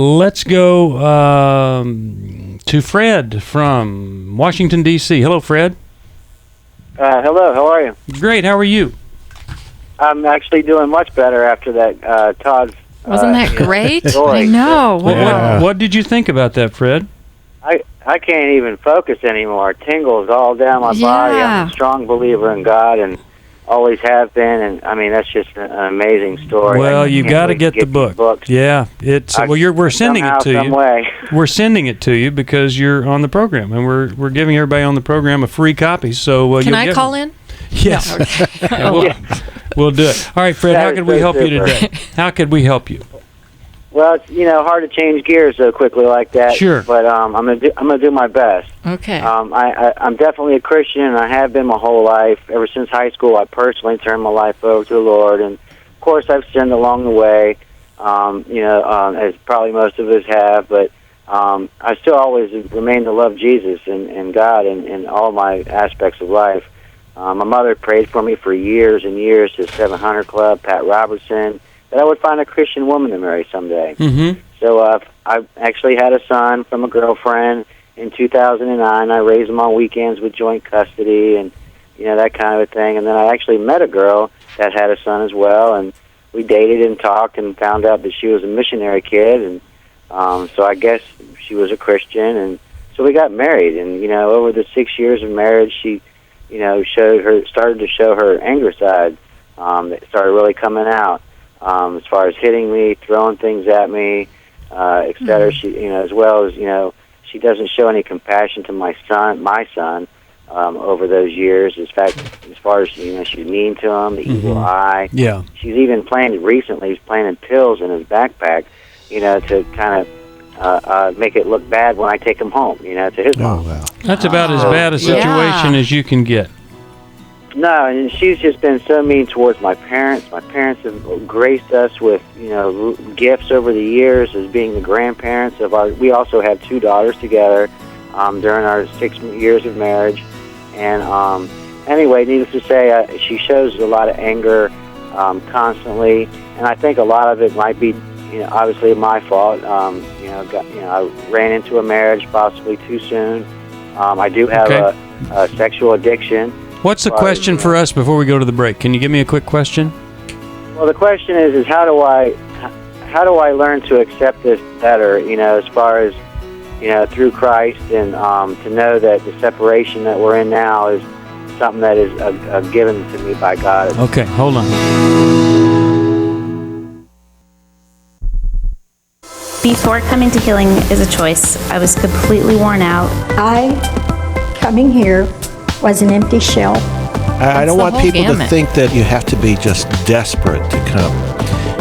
Let's go to Fred from Washington, D.C. Hello, Fred. Hello, how are you? Great, how are you? I'm actually doing much better after that Todd's Wasn't that great? story. I know. What did you think about that, Fred? I can't even focus anymore. Tingles all down my body. I'm a strong believer in God and always have been. And I mean, that's just an amazing story. Well, you got to get the book. Yeah, it's we're sending it to you. We're sending it to you because you're on the program, and we're giving everybody on the program a free copy. So can I call in? Yes. No, okay. We'll do it. All right, Fred. How could we help you today? How could we help you? Well, it's hard to change gears so quickly like that. Sure. But I'm gonna do my best. Okay. I'm definitely a Christian, and I have been my whole life. Ever since high school, I personally turned my life over to the Lord, and of course, I've sinned along the way. As probably most of us have, but I still always remain to love Jesus and God in all my aspects of life. My mother prayed for me for years and years to 700 Club, Pat Robertson, that I would find a Christian woman to marry someday. Mm-hmm. So I actually had a son from a girlfriend in 2009. I raised him on weekends with joint custody and, that kind of a thing. And then I actually met a girl that had a son as well, and we dated and talked and found out that she was a missionary kid. And so I guess she was a Christian. And so we got married. And, over the 6 years of marriage, she started to show her anger side. That started really coming out. As far as hitting me, throwing things at me, et cetera. She, as well as, she doesn't show any compassion to my son, over those years. In fact, as far as, she's mean to him, the evil eye. Yeah. She's even he's planting pills in his backpack, to kind of make it look bad when I take him home, to his mom. Wow. That's about as bad a situation as you can get. No, and she's just been so mean towards my parents. My parents have graced us with, gifts over the years as being the grandparents of our. We also had 2 daughters together during our 6 years of marriage. And anyway, needless to say, she shows a lot of anger constantly, and I think a lot of it might be, obviously my fault. I ran into a marriage possibly too soon. I do have a sexual addiction. What's the question for us before we go to the break? Can you give me a quick question? Well, the question is how do I learn to accept this better? As far as through Christ, and to know that the separation that we're in now is something that is given to me by God. Okay, hold on. Before coming to Healing is a Choice, I was completely worn out. Coming here was an empty shell. I don't want people to think that you have to be just desperate to come.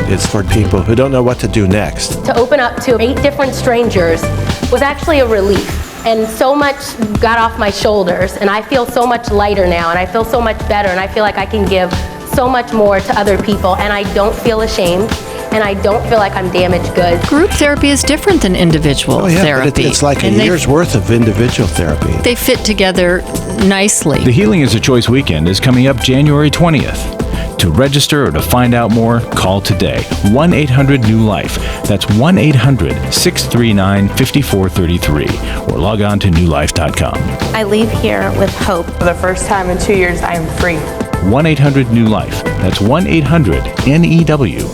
It's for people who don't know what to do next. To open up to 8 different strangers was actually a relief. And so much got off my shoulders, and I feel so much lighter now, and I feel so much better, and I feel like I can give so much more to other people, and I don't feel ashamed. And I don't feel like I'm damaged goods. Group therapy is different than individual therapy. But it's like a year's worth of individual therapy. They fit together nicely. The Healing is a Choice weekend is coming up January 20th. To register or to find out more, call today. 1-800-NEW-LIFE. That's 1-800-639-5433. Or log on to newlife.com. I leave here with hope. For the first time in 2 years, I am free. 1-800-NEW-LIFE. That's 1-800-NEWLIFE.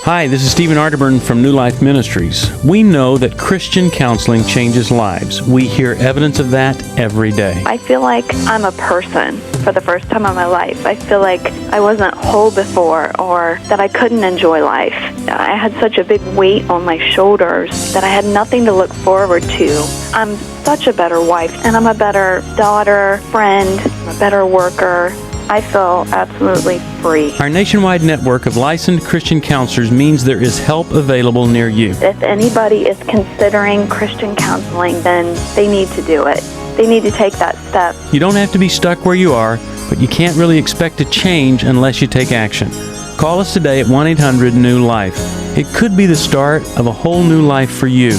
Hi, this is Stephen Arterburn from New Life Ministries. We know that Christian counseling changes lives. We hear evidence of that every day. I feel like I'm a person for the first time in my life. I feel like I wasn't whole before, or that I couldn't enjoy life. I had such a big weight on my shoulders that I had nothing to look forward to. I'm such a better wife, and I'm a better daughter, friend, a better worker. I feel absolutely free. Our nationwide network of licensed Christian counselors means there is help available near you. If anybody is considering Christian counseling, then they need to do it. They need to take that step. You don't have to be stuck where you are, but you can't really expect to change unless you take action. Call us today at 1-800-NEW-LIFE. It could be the start of a whole new life for you.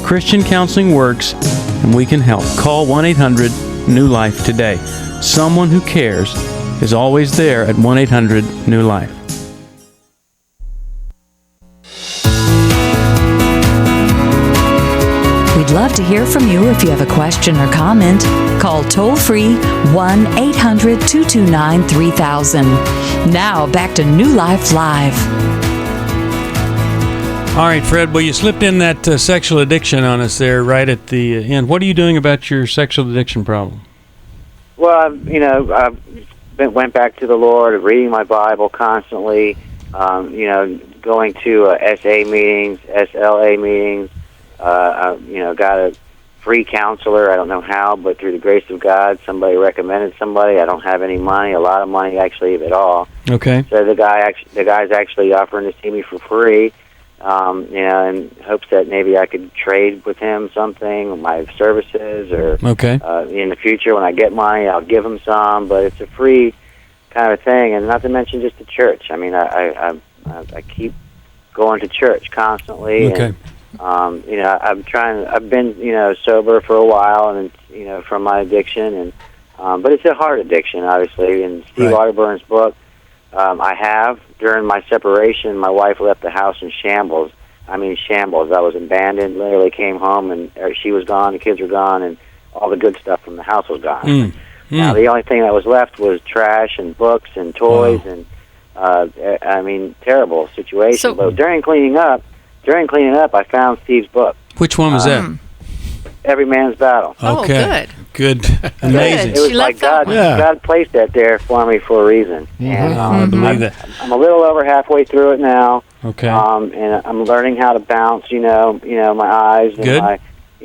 Christian counseling works, and we can help. Call 1-800-NEW-LIFE today. Someone who cares is always there at 1-800-NEW-LIFE. love to hear from you if you have a question or comment. Call toll-free 1-800-229-3000. Now, back to New Life Live. All right, Fred, well, you slipped in that sexual addiction on us there right at the end. What are you doing about your sexual addiction problem? Well, I went back to the Lord, reading my Bible constantly, going to SA meetings, SLA meetings, got a free counselor. I don't know how, but through the grace of God, somebody recommended somebody. I don't have any money, a lot of money actually at all. Okay. So the guy's actually offering to see me for free, in hopes that maybe I could trade with him something, my services, or in the future when I get money, I'll give him some. But it's a free kind of thing, and not to mention just the church. I mean, I keep going to church constantly. Okay. And, I've been, sober for a while, and from my addiction, and but it's a hard addiction, obviously. In Steve Arterburn's book, I have, during my separation, my wife left the house in shambles. I mean, shambles. I was abandoned, literally came home, and she was gone, the kids were gone, and all the good stuff from the house was gone. Now, the only thing that was left was trash and books and toys, and, terrible situation. So, but during cleaning up, I found Steve's book. Which one was that? Every Man's Battle. Okay. Good. Amazing. It was like God placed that there for me for a reason. And I believe that. I'm a little over halfway through it now. Okay. And I'm learning how to bounce, my eyes. And Good.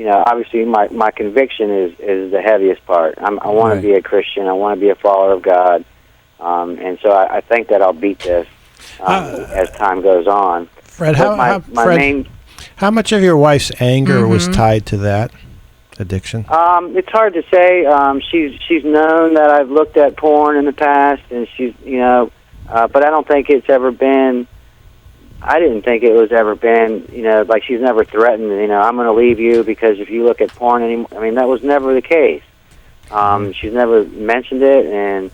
obviously my conviction is the heaviest part. I want to be a Christian. I want to be a follower of God. And so I think that I'll beat this as time goes on. Fred, how much of your wife's anger was tied to that addiction? It's hard to say. She's known that I've looked at porn in the past, and she's, but I don't think it's ever been. I didn't think it was ever been, like she's never threatened, I'm going to leave you because if you look at porn anymore. I mean, that was never the case. She's never mentioned it, and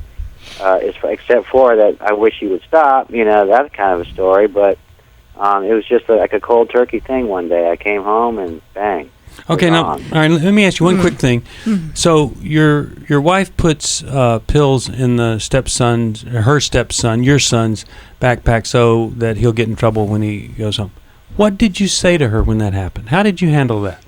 except for that, I wish you would stop. That kind of a story, but. It was just like a cold turkey thing one day. I came home and bang. Okay, now, all right, let me ask you one quick thing. So your wife puts pills in your son's backpack so that he'll get in trouble when he goes home. What did you say to her when that happened? How did you handle that?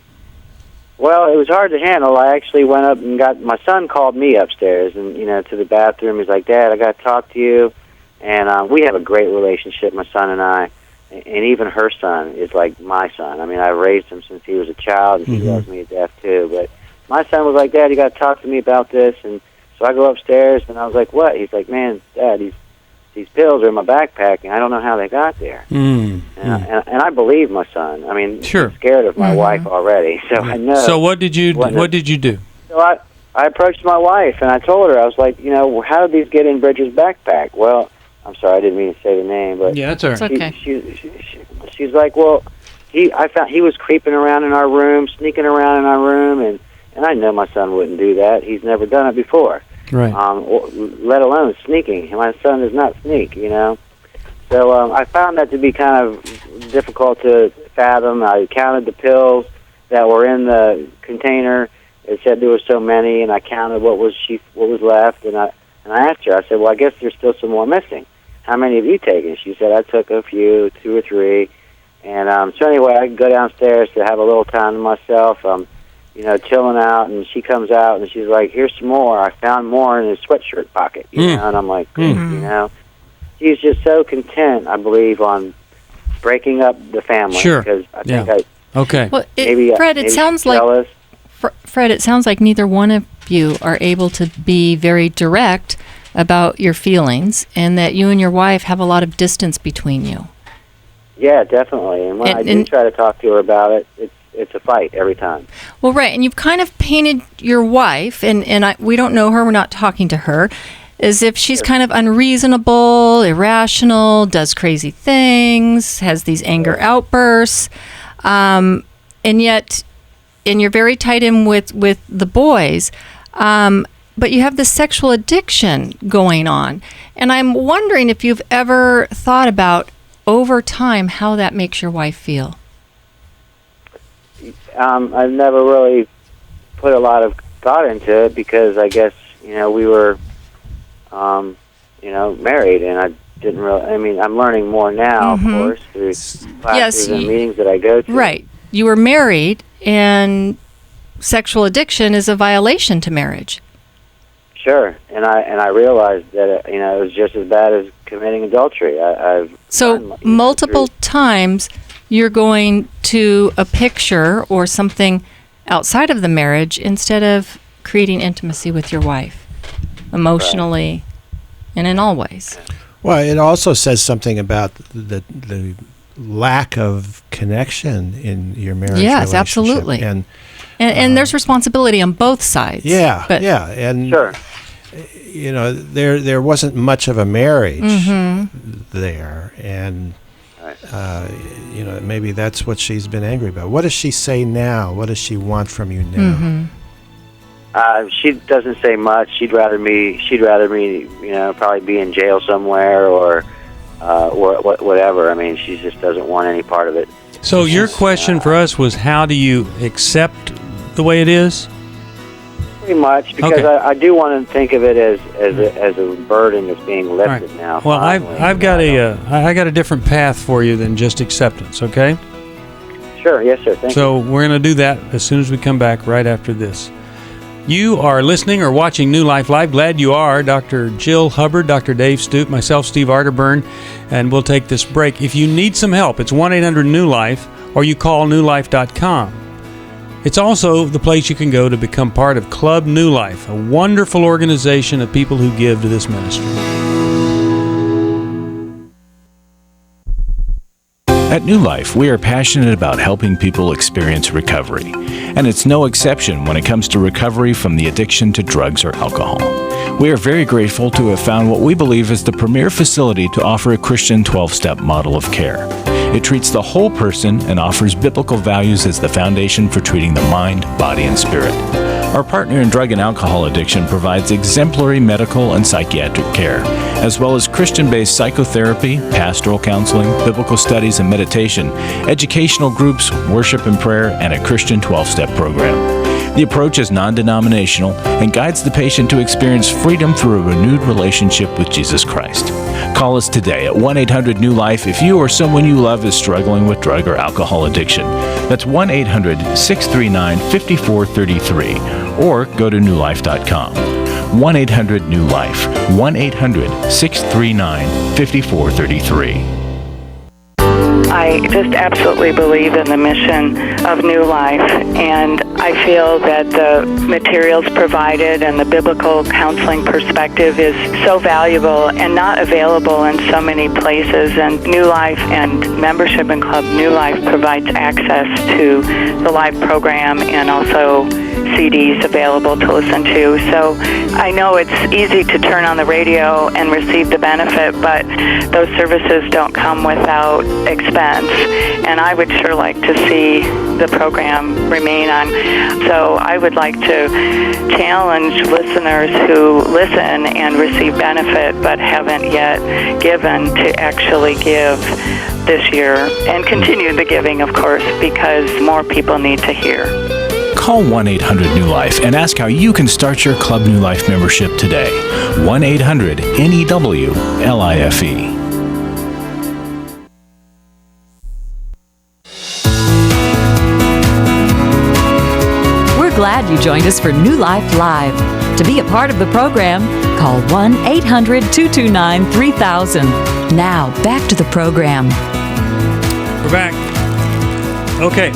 Well, it was hard to handle. I actually went up and my son called me upstairs and, to the bathroom. He's like, Dad, I got to talk to you. And we have a great relationship, my son and I. And even her son is like my son. I mean, I raised him since he was a child, and he loves me to death, too. But my son was like, Dad, you got to talk to me about this. And so I go upstairs, and I was like, what? He's like, man, Dad, these pills are in my backpack, and I don't know how they got there. And I believe my son. I mean, sure. I'm scared of my wife already, so I know. So what did you do? So I approached my wife, and I told her, I was like, how did these get in Bridget's backpack? Well, I'm sorry, I didn't mean to say the name, but yeah, that's all right. It's okay. She's like, well, I found he was creeping around in our room, sneaking around in our room, and I know my son wouldn't do that. He's never done it before, right? Let alone sneaking. My son does not sneak, So I found that to be kind of difficult to fathom. I counted the pills that were in the container. It said there were so many, and I counted what was left, and I asked her. I said, well, I guess there's still some more missing. How many have you taken? She said, I took a few, 2 or 3. And so anyway, I go downstairs to have a little time to myself. Chilling out, and she comes out, and she's like, here's some more. I found more in his sweatshirt pocket. And I'm like, she's just so content, I believe, on breaking up the family. Sure. Because I think okay. Well, Fred, it sounds like Fred, it sounds like neither one of you are able to be very direct about your feelings, and that you and your wife have a lot of distance between you. Yeah, definitely. And when I do try to talk to her about it, it's a fight every time. Well, right, and you've kind of painted your wife, and we don't know her, we're not talking to her, as if she's kind of unreasonable, irrational, does crazy things, has these anger outbursts, and yet, and you're very tied in with the boys, but you have this sexual addiction going on. And I'm wondering if you've ever thought about, over time, how that makes your wife feel. I've never really put a lot of thought into it because I guess, we were, married, and I didn't really, I'm learning more now, of course, through classes and meetings that I go to. Right. You were married, and sexual addiction is a violation to marriage. Sure, and I realized that it was just as bad as committing adultery. So multiple times you're going to a picture or something outside of the marriage instead of creating intimacy with your wife, emotionally, and in all ways. Well, it also says something about the lack of connection in your marriage. Yes, relationship. absolutely. And there's responsibility on both sides. Yeah, and sure. There wasn't much of a marriage there, and maybe that's what she's been angry about. What does she say now? What does she want from you now? She doesn't say much. She'd rather me, probably be in jail somewhere or whatever. She just doesn't want any part of it. So your question for us was, how do you accept the way it is? Pretty much, because I do want to think of it as a burden that's being lifted now. Well, I've got a different path for you than just acceptance. Okay. Sure. Yes, sir. Thank you. So we're going to do that as soon as we come back right after this. You are listening or watching New Life Live. Glad you are. Dr. Jill Hubbard, Dr. Dave Stoop, myself, Steve Arterburn, and we'll take this break. If you need some help, it's 1-800-NEW-LIFE, or you call newlife.com. It's also the place you can go to become part of Club New Life, a wonderful organization of people who give to this ministry. At New Life, we are passionate about helping people experience recovery, and it's no exception when it comes to recovery from the addiction to drugs or alcohol. We are very grateful to have found what we believe is the premier facility to offer a Christian 12-step model of care. It treats the whole person and offers biblical values as the foundation for treating the mind, body, and spirit. Our partner in drug and alcohol addiction provides exemplary medical and psychiatric care, as well as Christian-based psychotherapy, pastoral counseling, biblical studies and meditation, educational groups, worship and prayer, and a Christian 12-step program. The approach is non-denominational and guides the patient to experience freedom through a renewed relationship with Jesus Christ. Call us today at 1-800-NEW-LIFE if you or someone you love is struggling with drug or alcohol addiction. That's 1-800-639-5433, or go to newlife.com. 1-800-NEW-LIFE, 1-800-639-5433. I just absolutely believe in the mission of New Life, and I feel that the materials provided and the biblical counseling perspective is so valuable and not available in so many places. And New Life and membership in Club New Life provides access to the live program and also CDs available to listen to. So I know it's easy to turn on the radio and receive the benefit, but those services don't come without expense. And I would sure like to see the program remain on. So I would like to challenge listeners who listen and receive benefit but haven't yet given to actually give this year and continue the giving, of course, because more people need to hear. Call 1-800-NEW-LIFE and ask how you can start your Club New Life membership today. 1-800-NEW-LIFE. We're glad you joined us for New Life Live. To be a part of the program, call 1-800-229-3000. Now, back to the program. We're back. Okay.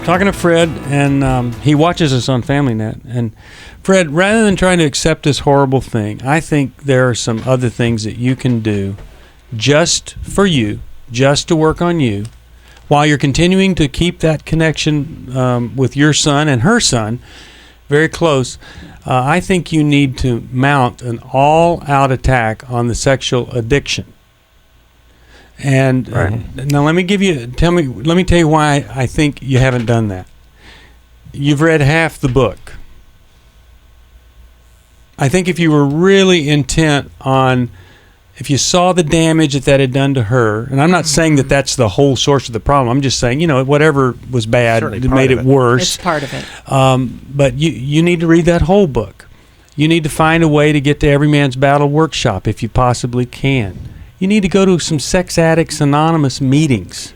Talking to Fred, and he watches us on FamilyNet. And Fred, rather than trying to accept this horrible thing, I think there are some other things that you can do just for you, just to work on you, while you're continuing to keep that connection with your son and her son very close. I think you need to mount an all-out attack on the sexual addiction. And now let me tell you why I think you haven't done that. You've read half the book. I think if you were really intent on if you saw the damage that had done to her, and I'm not saying that that's the whole source of the problem. I'm just saying, whatever was bad, it made it worse. It's part of it. But you need to read that whole book. You need to find a way to get to Every Man's Battle workshop if you possibly can. You need to go to some Sex Addicts Anonymous meetings.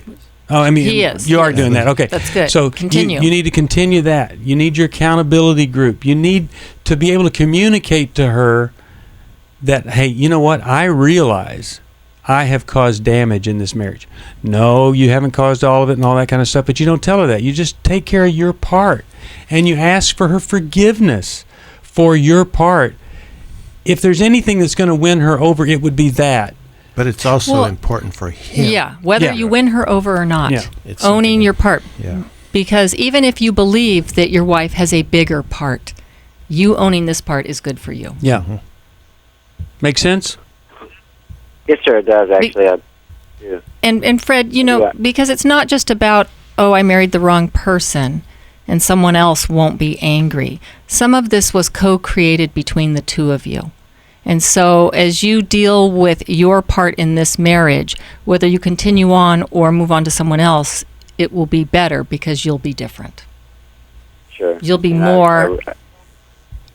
Oh, I mean, he is. You are doing that. Okay. That's good. So continue. You need to continue that. You need your accountability group. You need to be able to communicate to her that, hey, you know what? I realize I have caused damage in this marriage. No, you haven't caused all of it and all that kind of stuff, but you don't tell her that. You just take care of your part, and you ask for her forgiveness for your part. If there's anything that's going to win her over, it would be that. But it's also important for him. Yeah, whether you win her over or not. Yeah. It's owning your part. Yeah. Because even if you believe that your wife has a bigger part, you owning this part is good for you. Yeah. Make sense? Yes, sir, it does, actually. And Fred, because it's not just about, I married the wrong person and someone else won't be angry. Some of this was co-created between the two of you. And so as you deal with your part in this marriage, whether you continue on or move on to someone else, it will be better because you'll be different. Sure. You'll be more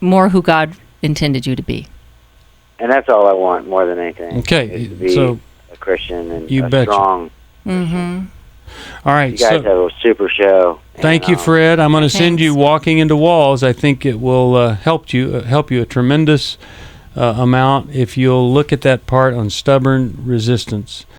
who God intended you to be. And that's all I want more than anything. Okay. Is to be so a Christian and you a betcha. strong. Mm-hmm. All right. You guys have a super show. Thank you, Fred. I'm going to send you Walking into Walls. I think it will help you a tremendous amount if you'll look at that part on stubborn resistance.